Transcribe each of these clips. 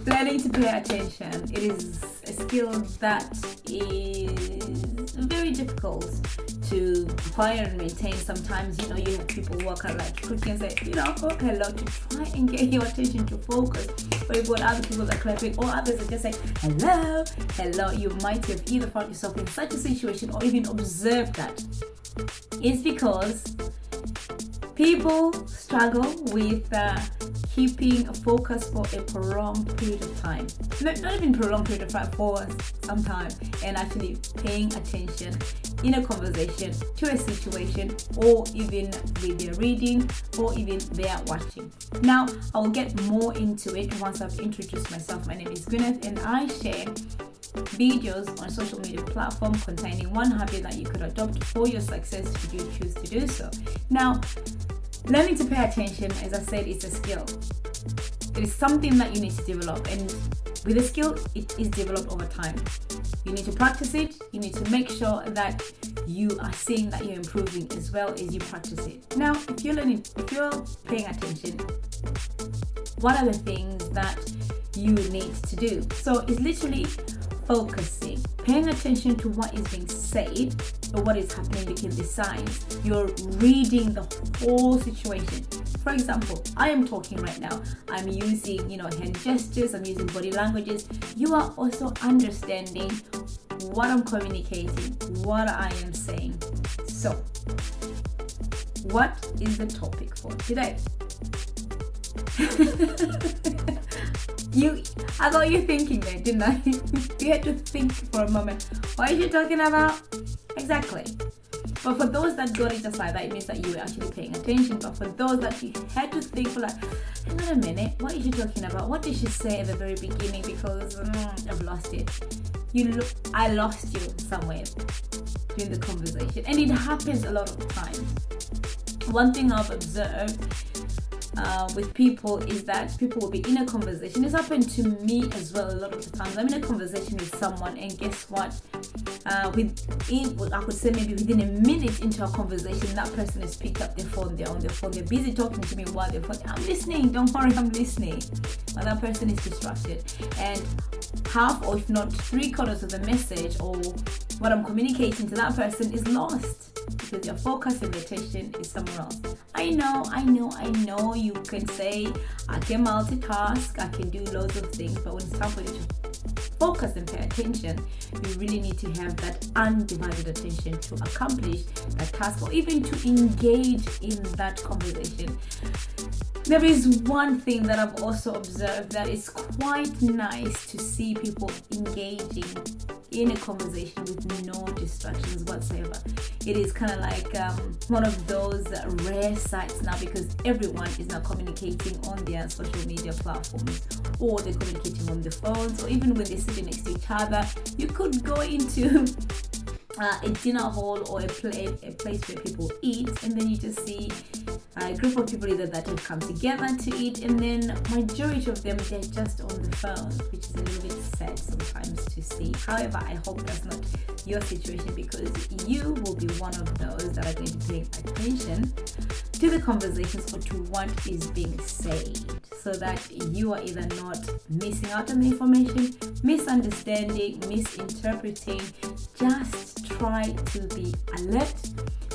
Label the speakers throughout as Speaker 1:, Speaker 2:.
Speaker 1: Learning to pay attention. It is a skill that is very difficult to acquire and maintain. Sometimes, you have people who are kind of like quick and say, oh, hello, to try and get your attention to focus. But you've got other people that are clapping, or others that just say, hello. You might have either found yourself in such a situation or even observed that. It's because people struggle with keeping a focus for a prolonged period of time. Not even prolonged period of time, for some time, and actually paying attention in a conversation to a situation, or even with their reading, or even their watching. Now, I will get more into it once I've introduced myself. My name is Gwyneth, and I share videos on social media platform containing one habit that you could adopt for your success should you choose to do so. Now, learning to pay attention, as I said, is a skill. It is something that you need to develop, and with a skill, it is developed over time. You need to practice it. You need to make sure that you are seeing that you're improving as well as you practice it. Now, if you're paying attention, what are the things that you need to do? So it's literally focusing, paying attention to what is being said or what is happening between the signs. You're reading the whole situation. For example, I am talking right now. I'm using, hand gestures. I'm using body languages. You are also understanding what I'm communicating, what I am saying. So, what is the topic for today? I got you thinking there, didn't I? You had to think for a moment. What are you talking about? Exactly. But for those that got it just like that, it means that you were actually paying attention. But for those that you had to think for hang on a minute, what is she talking about? What did she say at the very beginning? Because I've lost it. I lost you somewhere during the conversation. And it happens a lot of times. One thing I've observed with people is that people will be in a conversation. It's happened to me as well a lot of the times. I'm in a conversation with someone, and guess what? I could say maybe within a minute into our conversation, that person has picked up their phone. They're on their phone. They're busy talking to me while they're phone. I'm listening. Don't worry, I'm listening. But that person is distracted, and half, or if not 3/4 of the message or what I'm communicating to that person is lost, because your focus and attention is somewhere else. I know you can say, I can multitask, I can do loads of things, but when it's time for you to focus and pay attention, you really need to have that undivided attention to accomplish that task, or even to engage in that conversation. There is one thing that I've also observed that is quite nice to see people engaging in a conversation with no distractions whatsoever. It is kind of like one of those rare sights now, because everyone is now communicating on their social media platforms, or they're communicating on their phones, or even when they're sitting next to each other. You could go into a dinner hall or a place where people eat, and then you just see a group of people either that have come together to eat, and then majority of them, they're just on the phone, which is a little bit sad sometimes to see. However, I hope that's not your situation, because you will be one of those that are going to pay attention to the conversations or to what is being said, so that you are either not missing out on the information, misunderstanding, misinterpreting. Just try to be alert,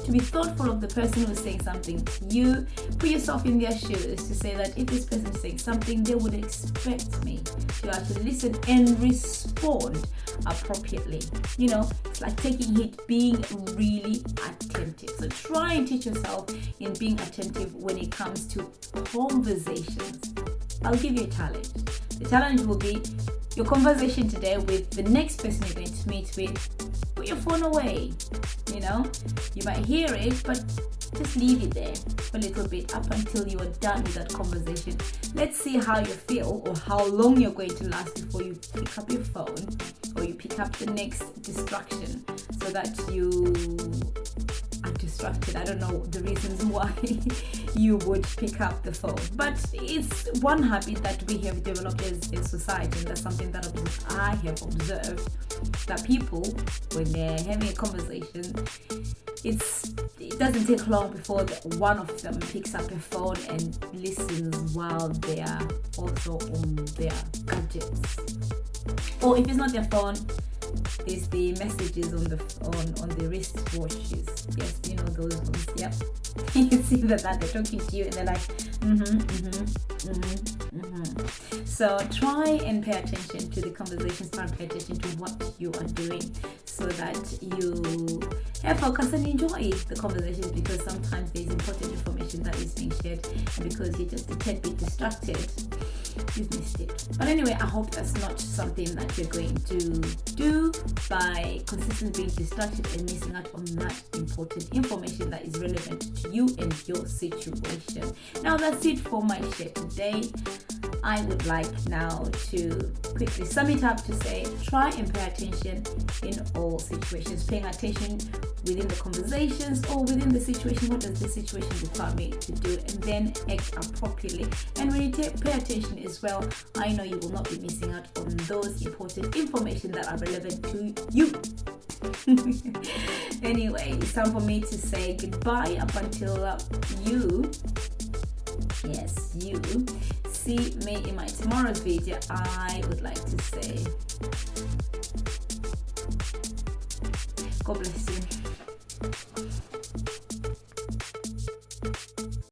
Speaker 1: to be thoughtful of the person who's saying something to you. Put yourself in their shoes to say that if this person is saying something, they would expect me to actually listen and respond appropriately. It's like taking it, being really attentive. So try and teach yourself in being attentive when it comes to conversations. I'll give you a challenge. The challenge will be your conversation today with the next person you're going to meet with. Put your phone away. You might hear it, but just leave it there for a little bit up until you are done with that conversation. Let's see how you feel, or how long you're going to last before you pick up your phone or you pick up the next distraction, so that you are distracted. I don't know the reasons why you would pick up the phone, but it's one habit that we have developed as a society, and that's something that I have observed, that people, when they're having a conversation, it doesn't take long before one of them picks up a phone and listens while they are also on their gadgets. Or if it's not their phone, it's the messages on the wristwatches. Yes, you know those ones. Yep. You see that they're talking to you and they're like, So try and pay attention to the conversations. Try and pay attention to what you are doing, so that you have focus and enjoy the conversations, because sometimes there's important information that is being shared, and because you're just a tad bit distracted, you've missed it. But anyway, I hope that's not something that you're going to do by consistently being distracted and missing out on that important information that is relevant to you and your situation. Now that's it for my share today. I would like now to quickly sum it up to say, try and pay attention in all situations. Paying attention within the conversations or within the situation. What does the situation require me to do? And then act appropriately. And when you pay attention as well, I know you will not be missing out on those important information that are relevant to you. Anyway, it's time for me to say goodbye up until you see me in my tomorrow's video. I would like to say God bless you.